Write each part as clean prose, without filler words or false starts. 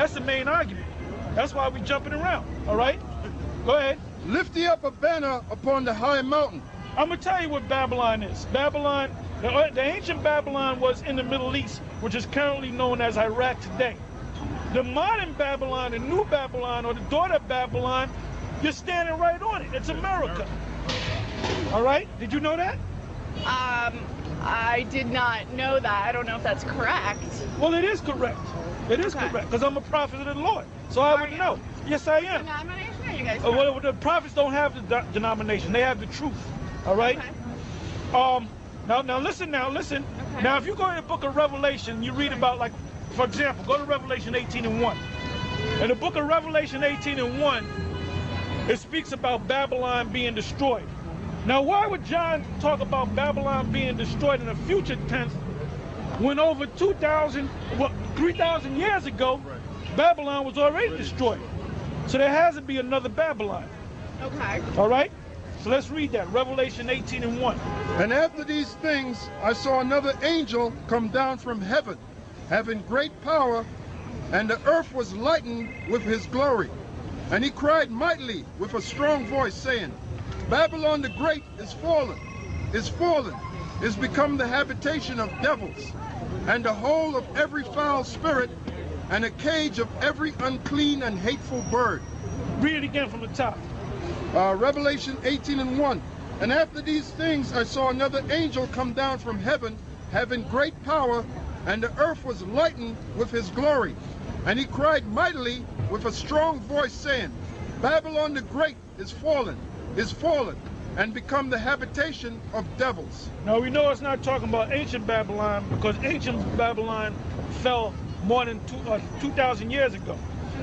That's the main argument. That's why we jumping around, all right? Go ahead. Lift ye up a banner upon the high mountain. I'm going to tell you what Babylon is. Babylon, the ancient Babylon was in the Middle East, which is currently known as Iraq today. The modern Babylon, the new Babylon, or the daughter of Babylon, you're standing right on it. It's America. All right? Did you know that? I did not know that. I don't know if that's correct. Well, it is correct. It is correct, because I'm a prophet of the Lord. So I would know. Yes, I am. Denomination? You guys Well, the prophets don't have the denomination. They have the truth. All right? Okay. Now listen. Okay. Now, if you go to the book of Revelation, you read about, like, for example, go to Revelation 18:1. In the book of Revelation 18:1, it speaks about Babylon being destroyed. Now, why would John talk about Babylon being destroyed in the future tense when over 3,000 years ago, Babylon was already destroyed? So there has to be another Babylon. Okay. All right? So let's read that. Revelation 18:1. And after these things, I saw another angel come down from heaven, having great power, and the earth was lightened with his glory. And he cried mightily with a strong voice, saying, Babylon the Great is fallen, is become the habitation of devils, and the hole of every foul spirit, and a cage of every unclean and hateful bird. Read it again from the top. Revelation 18:1. And after these things I saw another angel come down from heaven, having great power, and the earth was lightened with his glory. And he cried mightily with a strong voice, saying, Babylon the Great is fallen, and become the habitation of devils. Now we know it's not talking about ancient Babylon, because ancient Babylon fell more than 2,000 years ago.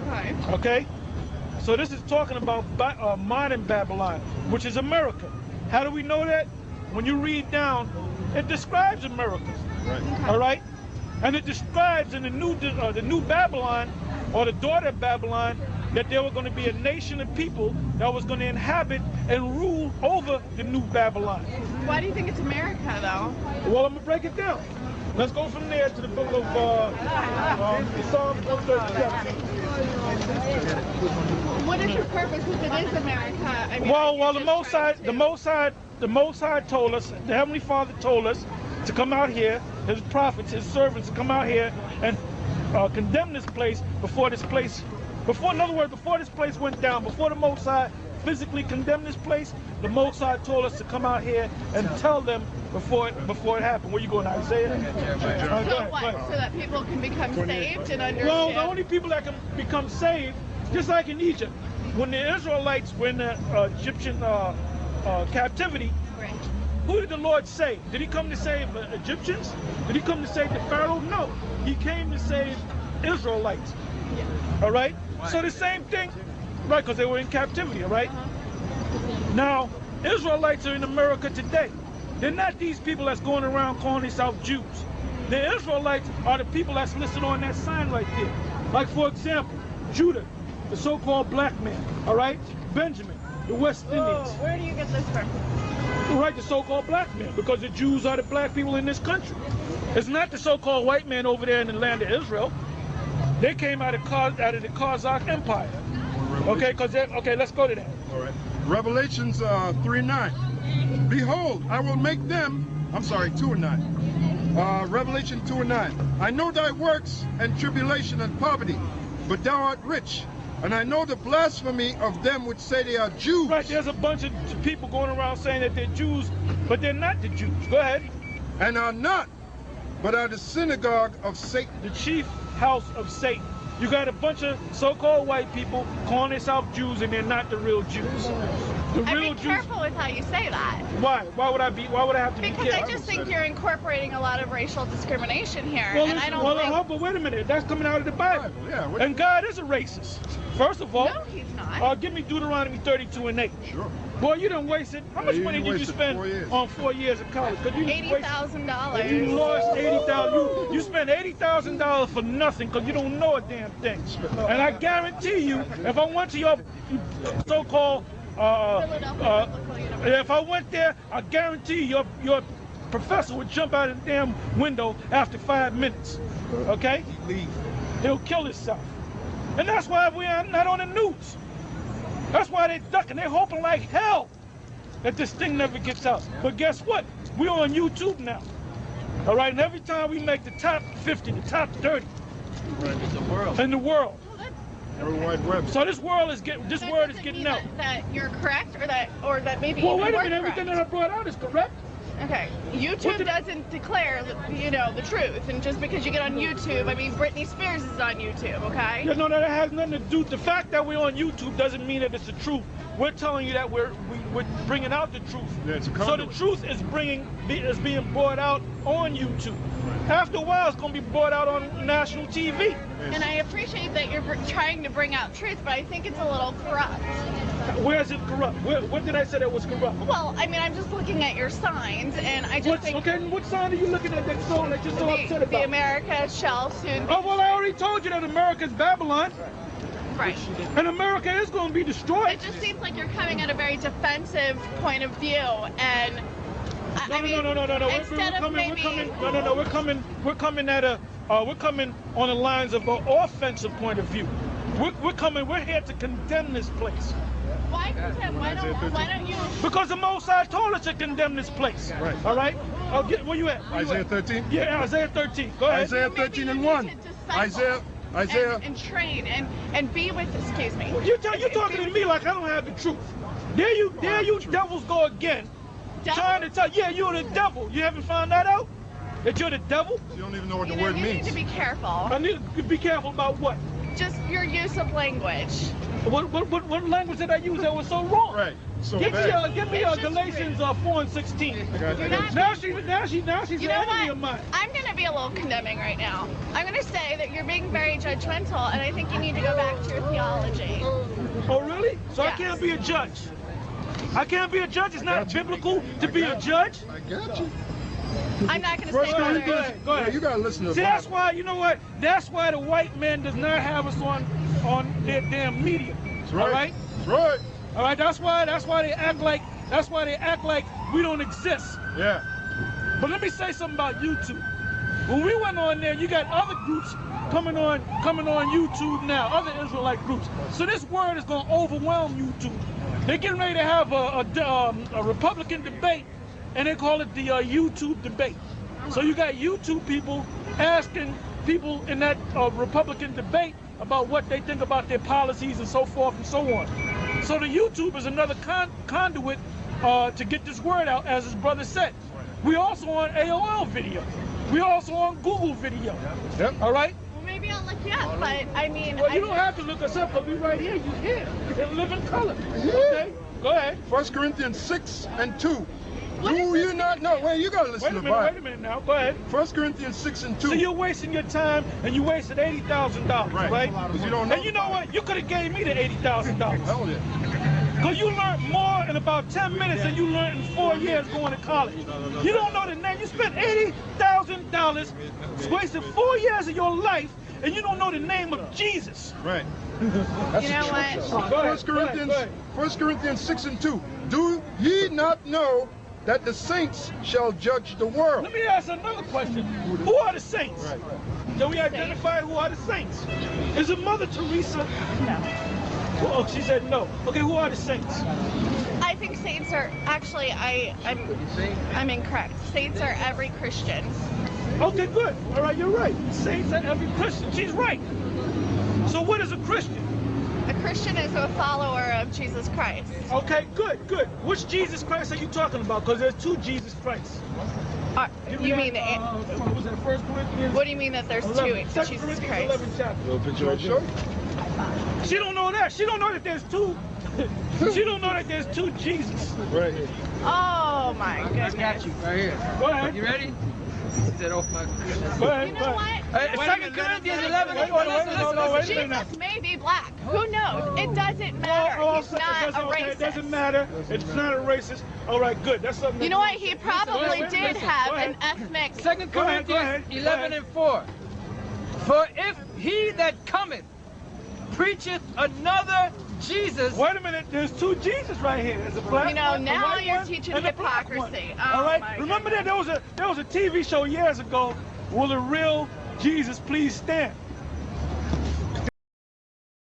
Okay. Okay? So this is talking about modern Babylon, which is America. How do we know that? When you read down, it describes America. Right. Okay. All right? And it describes in the new Babylon, or the daughter of Babylon, that there were going to be a nation of people that was going to inhabit and rule over the new Babylon. Why do you think it's America, though? Well, I'm going to break it down. Let's go from there to the book of Psalm 37. What is your purpose if it is America? I mean, Well, the Most High told us, the Heavenly Father told us to come out here, his prophets, his servants, to come out here and condemn this place before this place went down, before the Most High physically condemned this place. The Most High told us to come out here and tell them before it happened. Where you going, Isaiah? So what? So that people can become saved and understand? Well, the only people that can become saved, just like in Egypt, when the Israelites were in the Egyptian captivity, Right. who did the Lord save? Did he come to save Egyptians? Did he come to save the Pharaoh? No. He came to save Israelites. Yeah. All right? So the same thing, right, because they were in captivity, all right? Now, Israelites are in America today. They're not these people that's going around calling themselves Jews. The Israelites are the people that's listed on that sign right there. Like, for example, Judah, the so-called black man, all right? Benjamin, the West Indians. Where do you get this from? Right, the so-called black man, because the Jews are the black people in this country. It's not the so-called white man over there in the land of Israel. They came out of the Kazakh Empire. Okay, let's go to that. All right. Revelations 3:9. Behold, I will make them, 2:9. Revelation 2:9. I know thy works and tribulation and poverty, but thou art rich. And I know the blasphemy of them which say they are Jews. Right, there's a bunch of people going around saying that they're Jews, but they're not the Jews. Go ahead. And are not, but are the synagogue of Satan. The chief house of Satan. You got a bunch of so-called white people calling themselves Jews, and they're not the real Jews. The real Be Jews. careful with how you say that. Why? Why would I have to be Because careful? I just think you're incorporating a lot of racial discrimination here, Well, and listen, I don't think. but wait a minute. That's coming out of the Bible. Yeah, what- And God is a racist. First of all, No, he's not. give me Deuteronomy 32:8. Sure. Boy, you done wasted. How much you money did you wasted spend 4 years. on 4 years of college? 'Cause you wasted- $80,000. You lost $80,000. You spent $80,000 for nothing because you don't know a damn thing. And I guarantee you, if I went to your so-called, if I went there, I guarantee your professor would jump out of the damn window after 5 minutes. Okay? Leave. He'll kill himself. And that's why we are not on the news. That's why they're ducking. They're hoping like hell that this thing never gets out. But guess what? We're on YouTube now. All right, and every time we make the top 50, the top 30 in the world. World Wide Web. So this word is getting out. That you're correct, or that maybe. Well, you wait a weren't minute. Everything that I brought out is correct. Okay, YouTube doesn't declare, the truth, and just because you get on YouTube, I mean, Britney Spears is on YouTube, okay? Yeah, no, that has nothing to do. The fact that we're on YouTube doesn't mean that it's the truth. We're telling you that we're bringing out the truth. Yeah, it's a so the conduit. truth is being brought out on YouTube. After a while, it's going to be brought out on national TV. And I appreciate that you're trying to bring out truth, but I think it's a little corrupt. Where is it corrupt? What did I say that was corrupt? Well, I mean, I'm just looking at your signs, and I just think okay, what sign are you looking at that you're so upset about? the America shall soon be. Oh, well, I already told you that America's Babylon. Right. And America is going to be destroyed. It just seems like you're coming at a very defensive point of view, and I mean, No. instead of maybe. We're coming on the lines of an offensive point of view. We're here to condemn this place. Why condemn? Why don't you? Because the Most High told us to condemn this place. Right. All right? Where you at? Isaiah 13? Yeah, Isaiah 13. Go ahead. Isaiah 13 and 1. Isaiah. And train and be with. Excuse me. You're talking to me like I don't have the truth. There you devils go again. Devil? Trying to tell, yeah, you're the devil. You haven't found that out? That you're the devil? You don't even know what the You word need means. to be careful. I need to be careful about what? Just your use of language. What language did I use that was so wrong? Right. So Give bad. me It's just Galatians 4 and 16. You're not. Now she's You an know enemy of what? mine. I'm going to be a little condemning right now. I'm going to say that you're being very judgmental, and I think you need to go back to your theology. Oh, really? So I Yes. can't be a judge. I can't be a judge. It's not biblical to be a judge. I got you. I'm not going to First say whether. Corinthians. Go ahead. Yeah, you gotta listen to the See, that's Bible. why, you know what? That's why the white man does not have us on their damn media. That's right. All right? That's right. All right, that's why they act like we don't exist. Yeah. But let me say something about YouTube. When we went on there, you got other groups coming on YouTube now, other Israelite groups. So this word is going to overwhelm YouTube. They're getting ready to have a Republican debate, and they call it the YouTube debate. So you got YouTube people asking people in that Republican debate about what they think about their policies and so forth and so on. So the YouTube is another conduit to get this word out, as his brother said. We also on AOL video. We also on Google video. Yep. All right? Well, maybe I'll look you up, but I mean. Well, you don't have to look us up, because we right here. You here. In living color. Okay? Go ahead. 1 Corinthians 6 and 2. Do you not know? Wait, you gotta listen to the Wait a Bible. minute now. Go ahead. 1 Corinthians 6 and 2. So you're wasting your time, and you wasted $80,000, right? Because you don't know. And you know what? You could have gave me the $80,000. Hell yeah. Because you learned more in about 10 minutes than you learned in 4 years going to college. You don't know the name. You spent $80,000, wasted 4 years of your life, and you don't know the name of Jesus. Right. That's You know the what? truth. Go ahead, 1 Corinthians, go ahead. 1 Corinthians 6 and 2. Do ye not know that the saints shall judge the world? Let me ask another question. Who are the saints? Right. Can we identify who are the saints? Is it Mother Teresa? No. Oh, she said no. Okay, who are the saints? I think saints are actually. I'm incorrect. Saints are every Christian. Okay, good. All right, you're right. Saints are every Christian. She's right. So what is a Christian? A Christian is a follower of Jesus Christ. Okay, good. Which Jesus Christ are you talking about? Because there's two Jesus Christs. You mean the? what was that, 1 Corinthians? What do you mean that there's 11, two 2 Jesus Corinthians Christ? 11 chapter. Sure. She don't know that. She don't know that there's two. She don't know that there's two Jesus. Right. Oh my goodness. Got you right here. Go ahead. You ready? Get off my. Go ahead. You go know ahead. what? 2 Corinthians 11. Wait, wait a minute. Jesus may be black. Who knows? It doesn't matter. Oh, He's not a okay, it doesn't racist. matter. It's not a racist. All right, good. That's something. You know what? He probably Listen, did listen, have go an ahead. ethnic. 2 Go ahead, Corinthians go ahead, 11 go and 4. For if he that cometh preacheth another Jesus. Wait a minute. There's two Jesus right here. There's a black You know, one, a now white you're one, teaching and a black hypocrisy. one. Oh, All right. my Remember that there was a TV show years ago. Will the real Jesus please stand?